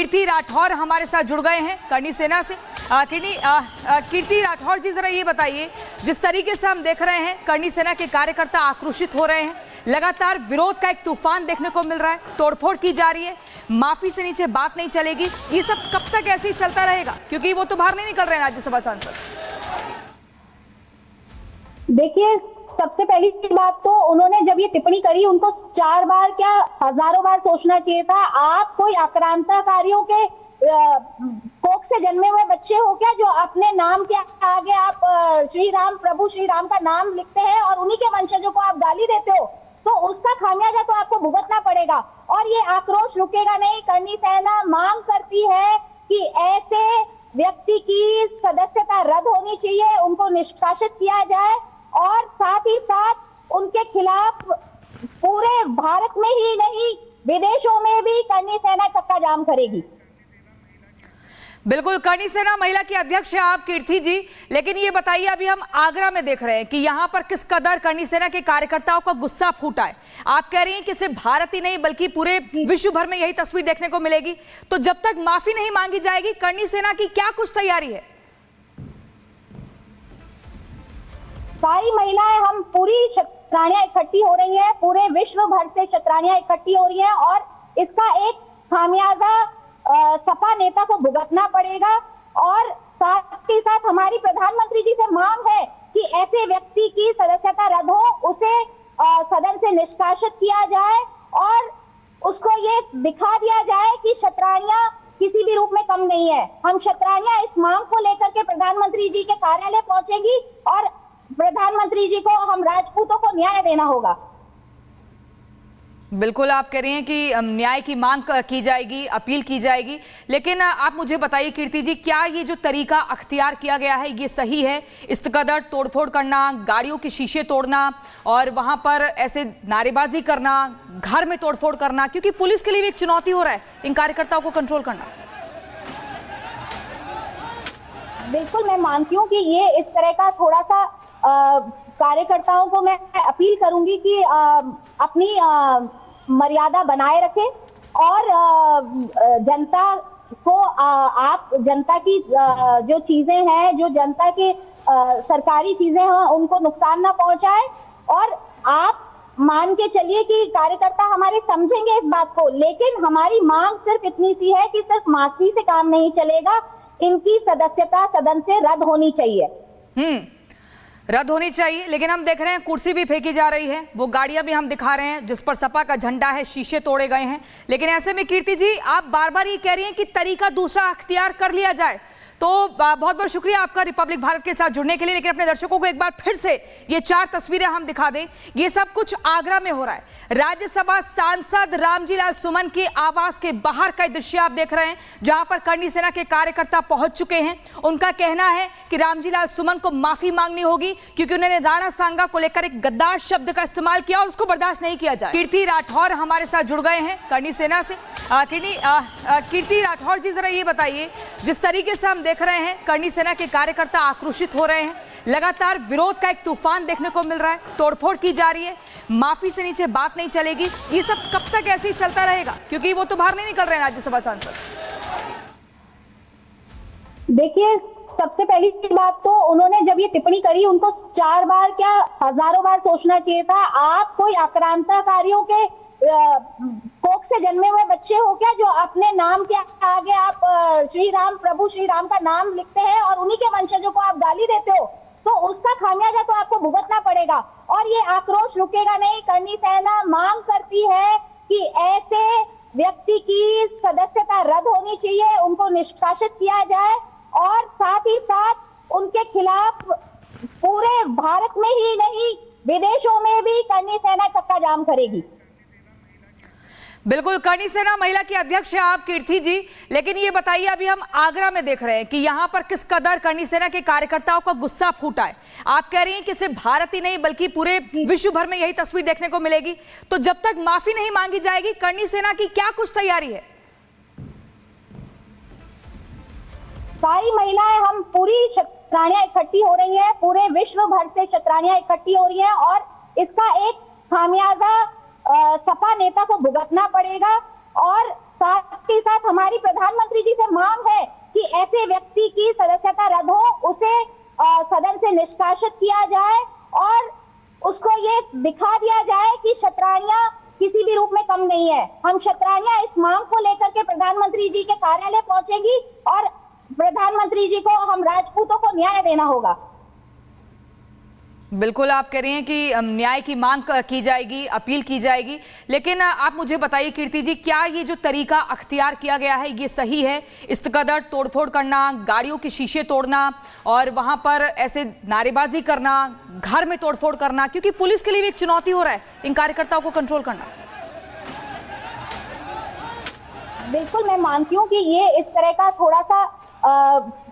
कीर्ति राठौर हमारे साथ जुड़ गए हैं करनी सेना से। कीर्ति राठौर जी, जरा ये बताइए, जिस तरीके से हम देख रहे हैं करनी सेना के कार्यकर्ता आक्रोशित हो रहे हैं, लगातार विरोध का एक तूफान देखने को मिल रहा है, तोड़फोड़ की जा रही है, माफी से नीचे बात नहीं चलेगी, ये सब कब तक ऐसे ही चलता रहेगा? क्योंकि वो तो बाहर नहीं निकल रहे हैं राज्यसभा सांसद। देखिए, सबसे पहली बात तो उन्होंने जब ये टिप्पणी करी उनको 4 बार क्या हजारों बार सोचना चाहिए था। आप कोई आक्रांताकारियों के कोख से जन्मे हुए बच्चे हो क्या, जो अपने नाम के आगे आप श्री राम, प्रभु श्री राम का नाम लिखते हैं और उन्हीं के वंशजों को आप गाली देते हो? तो उसका खामियाजा तो आपको भुगतना पड़ेगा। और ये आक्रोश रुकेगा नहीं। करनी सेना मांग करती है कि ऐसे व्यक्ति की सदस्यता रद्द होनी चाहिए, उनको निष्कासित किया जाए और साथ ही साथ उनके खिलाफ पूरे भारत में ही नहीं विदेशों में भी करनी सेना चक्का जाम करेगी। बिल्कुल, करनी सेना महिला की अध्यक्ष है आप कीर्ति जी, लेकिन ये बताइए, अभी हम आगरा में देख रहे हैं कि यहाँ पर किस कदर करनी सेना के कार्यकर्ताओं का गुस्सा फूटा है। आप कह रही हैं कि सिर्फ भारत ही नहीं बल्कि पूरे विश्व भर में यही तस्वीर देखने को मिलेगी। तो जब तक माफी नहीं मांगी जाएगी, करनी सेना की क्या कुछ तैयारी है? सारी महिलाएं, हम पूरी क्षत्राणियां इकट्ठी हो रही हैं, पूरे विश्व भर से क्षत्राणियां इकट्ठी हो रही हैं और इसका एक खामियाजा सपा नेता को भुगतना पड़ेगा। और साथ ही साथ हमारी प्रधानमंत्री जी से मांग है कि ऐसे व्यक्ति की सदस्यता रद्द हो, उसे सदन से निष्कासित किया जाए और उसको ये दिखा दिया जाए कि क्षत्राणियां किसी भी रूप में कम नहीं है। हम क्षत्राणियां इस मांग को लेकर के प्रधानमंत्री जी के कार्यालय पहुंचेगी और प्रधानमंत्री जी को, हम राजपूतों को न्याय देना होगा। बिल्कुल, आप कह रही हैं कि न्याय की मांग की जाएगी, अपील की जाएगी, लेकिन आप मुझे बताइए कीर्ति जी, क्या ये जो तरीका अख्तियार किया गया है ये सही है? इस कदर तोड़फोड़ करना, गाड़ियों के शीशे तोड़ना और वहां पर ऐसे नारेबाजी करना, घर में तोड़फोड़ करना, क्योंकि पुलिस के लिए भी एक चुनौती हो रहा है इन कार्यकर्ताओं को कंट्रोल करना। बिल्कुल, मैं मानती हूँ कि ये इस तरह का थोड़ा सा कार्यकर्ताओं को मैं अपील करूंगी कि अपनी मर्यादा बनाए रखें और जनता को, आप जनता की जो चीजें हैं, जो जनता की सरकारी चीजें हैं, उनको नुकसान ना पहुंचाए। और आप मान के चलिए कि कार्यकर्ता हमारे समझेंगे इस बात को, लेकिन हमारी मांग सिर्फ इतनी सी है कि सिर्फ माफी से काम नहीं चलेगा, इनकी सदस्यता सदन से रद्द होनी चाहिए। रद्द होनी चाहिए। लेकिन हम देख रहे हैं कुर्सी भी फेंकी जा रही है, वो गाड़ियां भी हम दिखा रहे हैं जिस पर सपा का झंडा है, शीशे तोड़े गए हैं। लेकिन ऐसे में कीर्ति जी, आप बार बार ये कह रही हैं कि तरीका दूसरा अख्तियार कर लिया जाए, तो बहुत बहुत शुक्रिया आपका रिपब्लिक भारत के साथ जुड़ने के लिए। लेकिन अपने दर्शकों को एक बार फिर से ये 4 तस्वीरें हम दिखा दें। ये सब कुछ आगरा में हो रहा है। राज्यसभा सांसद रामजी लाल सुमन के आवास के बाहर का दृश्य आप देख रहे हैं, जहां पर करनी सेना के कार्यकर्ता पहुंच चुके हैं। उनका कहना है कि रामजी लाल सुमन को माफी मांगनी होगी क्योंकि उन्होंने राणा सांगा को लेकर एक गद्दार शब्द का इस्तेमाल किया और उसको बर्दाश्त नहीं किया जाए। कीर्ति राठौर हमारे साथ जुड़ गए हैं करनी सेना से। कीर्ति राठौर जी, जरा ये बताइए, जिस तरीके से हम देख रहे हैं करनी सेना के कार्यकर्ता आक्रोशित हो रहे हैं, लगातार विरोध का एक तूफान देखने को मिल रहा है, तोड़फोड़ की जा रही है, माफी से नीचे बात नहीं चलेगी, ये सब कब तक ऐसे ही चलता रहेगा? क्योंकि वो तो बाहर नहीं निकल रहे हैं राज्यसभा सांसद। देखिए, सबसे पहली बात तो उन्होंने जब ये टिप्पणी करी उनको 4 बार क्या हजारों बार सोचना चाहिए था। आप कोई आक्रांताकारियों के कोख से जन्मे हुए बच्चे हो क्या, जो अपने नाम के आगे आप श्री राम, प्रभु श्री राम का नाम लिखते हैं और उन्हीं के वंशजों को आप गाली देते हो? तो उसका खामियाजा तो आपको भुगतना पड़ेगा। और ये आक्रोश रुकेगा नहीं। करनी सेना मांग करती है कि ऐसे व्यक्ति की सदस्यता रद्द होनी चाहिए, उनको निष्कासित किया जाए और साथ ही साथ उनके खिलाफ पूरे भारत में ही नहीं विदेशों में भी करनी सेना चक्का जाम करेगी। बिल्कुल, करनी सेना महिला की अध्यक्ष है आप कीर्ति जी, लेकिन ये बताइए, अभी हम आगरा में देख रहे हैं कि यहाँ पर किस कदर करनी सेना के कार्यकर्ताओं का गुस्सा फूटा है। आप कह रही हैं कि सिर्फ भारत ही नहीं बल्कि पूरे विश्व भर में यही तस्वीर देखने को मिलेगी। तो जब तक माफी नहीं मांगी जाएगी, करनी सेना की क्या कुछ तैयारी है? सारी महिलाएं, हम पूरी क्षत्राणियां इकट्ठी हो रही हैं, पूरे विश्व भर से क्षत्राणियां इकट्ठी हो रही हैं और इसका एक खामियाजा सपा नेता को भुगतना पड़ेगा। और साथ ही साथ हमारी प्रधानमंत्री जी से मांग है कि ऐसे व्यक्ति की सदस्यता रद्द हो, उसे सदन से निष्कासित किया जाए और उसको ये दिखा दिया जाए कि क्षत्रियां किसी भी रूप में कम नहीं है। हम क्षत्रियां इस मांग को लेकर के प्रधानमंत्री जी के कार्यालय पहुंचेगी और प्रधानमंत्री जी को, हम राजपूतों को न्याय देना होगा। बिल्कुल, आप कह रही हैं कि न्याय की मांग की जाएगी, अपील की जाएगी, लेकिन आप मुझे बताइए कीर्ति जी, क्या ये जो तरीका अख्तियार किया गया है ये सही है? इस कदर तोड़फोड़ करना, गाड़ियों के शीशे तोड़ना और वहां पर ऐसे नारेबाजी करना, घर में तोड़फोड़ करना, क्योंकि पुलिस के लिए भी एक चुनौती हो रहा है इन कार्यकर्ताओं को कंट्रोल करना। बिल्कुल, मैं मानती हूँ कि ये इस तरह का थोड़ा सा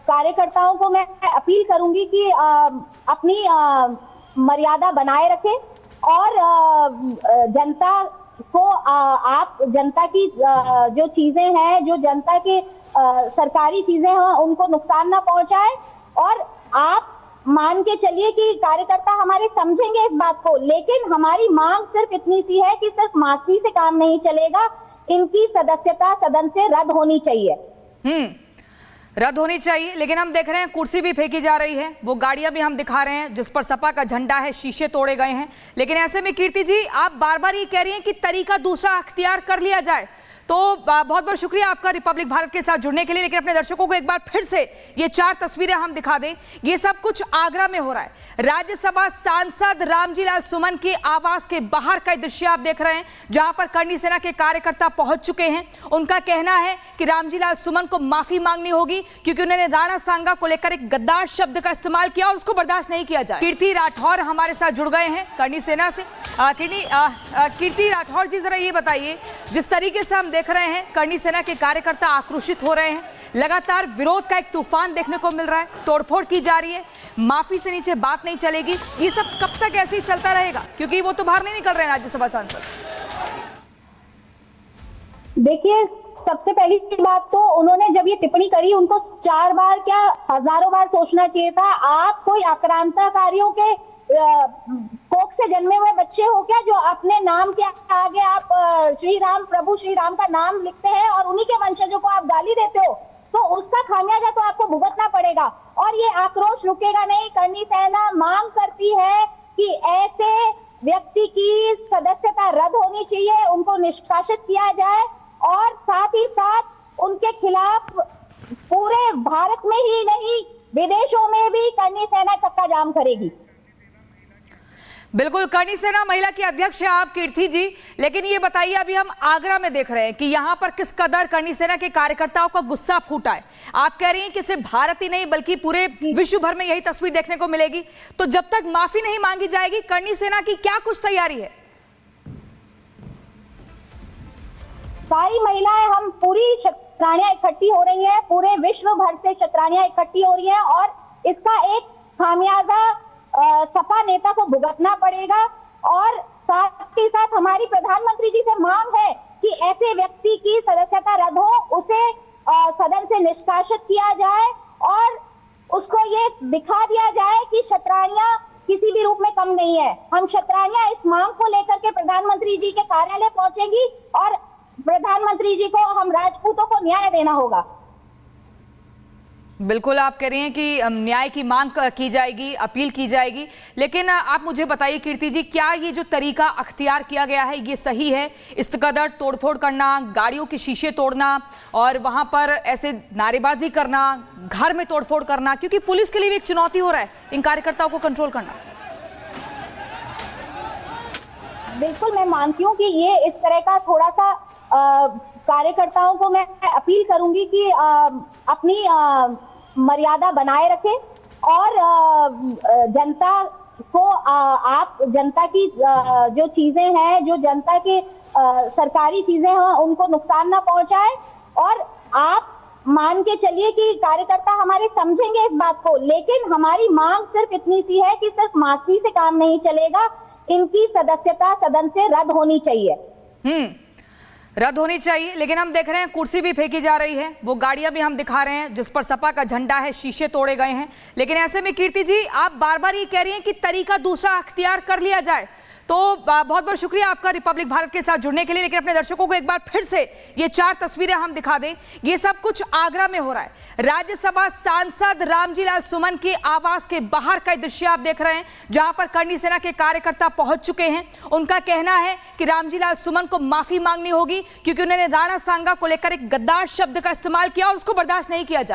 कार्यकर्ताओं को मैं अपील करूंगी कि अपनी मर्यादा बनाए रखें और जनता को, आप जनता की जो चीजें हैं, जो जनता की सरकारी चीजें हैं, उनको नुकसान ना पहुंचाए। और आप मान के चलिए कि कार्यकर्ता हमारे समझेंगे इस बात को, लेकिन हमारी मांग सिर्फ इतनी सी है कि सिर्फ माफी से काम नहीं चलेगा, इनकी सदस्यता सदन से रद्द होनी चाहिए। रद्द होनी चाहिए, लेकिन हम देख रहे हैं कुर्सी भी फेंकी जा रही है, वो गाड़ियां भी हम दिखा रहे हैं जिस पर सपा का झंडा है, शीशे तोड़े गए हैं। लेकिन ऐसे में कीर्ति जी, आप बार बार ये कह रही हैं कि तरीका दूसरा अख्तियार कर लिया जाए, तो बहुत बहुत शुक्रिया आपका रिपब्लिक भारत के साथ जुड़ने के लिए। लेकिन अपने दर्शकों को एक बार फिर से ये 4 तस्वीरें हम दिखा दें। ये सब कुछ आगरा में हो रहा है। राज्यसभा सांसद रामजी लाल सुमन के आवास के बाहर का दृश्य आप देख रहे हैं, जहां पर करनी सेना के कार्यकर्ता पहुंच चुके हैं। उनका कहना है कि रामजी लाल सुमन को माफी मांगनी होगी क्योंकि उन्होंने राणा सांगा को लेकर एक गद्दार शब्द का इस्तेमाल किया और उसको बर्दाश्त नहीं किया जाए। कीर्ति राठौर हमारे साथ जुड़ गए हैं करनी सेना से। कीर्ति राठौर जी, जरा ये बताइए, जिस तरीके से हम देख रहे हैं करनी सेना के कार्यकर्ता आक्रोशित हो रहे हैं, लगातार विरोध का एक तूफान देखने को मिल रहा है, तोड़फोड़ की जा रही है, माफी से नीचे बात नहीं चलेगी, ये सब कब तक ऐसे ही चलता रहेगा? क्योंकि वो तो बाहर नहीं निकल रहे हैं राज्यसभा सांसद। देखिए, सबसे पहली बात तो उन्होंने जब ये टिप्पणी करी, उनको 4 बार क्या हजारों बार सोचना चाहिए था। आप कोई आक्रांताकारियों के कोख से जन्मे हुए बच्चे हो क्या, जो अपने नाम के आगे आप श्री राम, प्रभु श्री राम का नाम लिखते हैं और उन्हीं के वंशजों को आप गाली देते हो? तो उसका खामियाजा तो आपको भुगतना पड़ेगा और ये आक्रोश रुकेगा नहीं। करनी सेना मांग करती है कि ऐसे व्यक्ति की सदस्यता रद्द होनी चाहिए, उनको निष्कासित किया जाए और साथ ही साथ उनके खिलाफ पूरे भारत में ही नहीं, विदेशों में भी करनी सेना चक्का जाम करेगी। बिल्कुल, करनी सेना महिला की अध्यक्ष है आप कीर्ति जी, लेकिन ये बताइए, अभी हम आगरा में देख रहे हैं कि यहाँ पर किस कदर करनी सेना के कार्यकर्ताओं का गुस्सा फूटा है। आप कह रही हैं कि सिर्फ भारत ही नहीं बल्कि पूरे विश्व भर में यही तस्वीर देखने को मिलेगी। तो जब तक माफी नहीं मांगी जाएगी, करनी सेना की क्या कुछ तैयारी है? सारी महिलाएं, हम पूरी क्षत्रियां इकट्ठी हो रही हैं, पूरे विश्व भर से क्षत्रियां इकट्ठी हो रही हैं और इसका एक खामियाजा सपा नेता को भुगतना पड़ेगा। और साथ ही साथ हमारी प्रधानमंत्री जी से मांग है कि ऐसे व्यक्ति की सदस्यता रद्द हो, उसे सदन से निष्कासित किया जाए और उसको ये दिखा दिया जाए कि क्षत्रियां किसी भी रूप में कम नहीं है। हम क्षत्रियां इस मांग को लेकर के प्रधानमंत्री जी के कार्यालय पहुंचेगी और प्रधानमंत्री जी को, हम राजपूतों को न्याय देना होगा। बिल्कुल, आप कह रही हैं कि न्याय की मांग की जाएगी, अपील की जाएगी, लेकिन आप मुझे बताइए कीर्ति जी, क्या ये जो तरीका अख्तियार किया गया है ये सही है? इस कदर तोड़फोड़ करना, गाड़ियों के शीशे तोड़ना और वहां पर ऐसे नारेबाजी करना, घर में तोड़फोड़ करना, क्योंकि पुलिस के लिए भी एक चुनौती हो रहा है इन कार्यकर्ताओं को कंट्रोल करना। बिल्कुल, मैं मानती हूँ कि ये इस तरह का थोड़ा सा कार्यकर्ताओं को मैं अपील करूंगी कि अपनी मर्यादा बनाए रखें और जनता को, आप जनता की जो चीजें हैं, जो जनता की सरकारी चीजें हैं, उनको नुकसान ना पहुंचाए। और आप मान के चलिए कि कार्यकर्ता हमारे समझेंगे इस बात को, लेकिन हमारी मांग सिर्फ इतनी सी है कि सिर्फ माफी से काम नहीं चलेगा, इनकी सदस्यता सदन से रद्द होनी चाहिए। रद्द होनी चाहिए, लेकिन हम देख रहे हैं कुर्सी भी फेंकी जा रही है, वो गाड़ियां भी हम दिखा रहे हैं जिस पर सपा का झंडा है, शीशे तोड़े गए हैं। लेकिन ऐसे में कीर्ति जी, आप बार बार ये कह रही हैं कि तरीका दूसरा अख्तियार कर लिया जाए, तो बहुत बहुत शुक्रिया आपका रिपब्लिक भारत के साथ जुड़ने के लिए। लेकिन अपने दर्शकों को एक बार फिर से ये 4 तस्वीरें हम दिखा दें। ये सब कुछ आगरा में हो रहा है। राज्यसभा सांसद रामजी लाल सुमन के आवास के बाहर का दृश्य आप देख रहे हैं, जहां पर करनी सेना के कार्यकर्ता पहुंच चुके हैं। उनका कहना है कि रामजी लाल सुमन को माफी मांगनी होगी, क्योंकि उन्होंने राणा सांगा को लेकर एक गद्दार शब्द का इस्तेमाल किया और उसको बर्दाश्त नहीं किया जाए।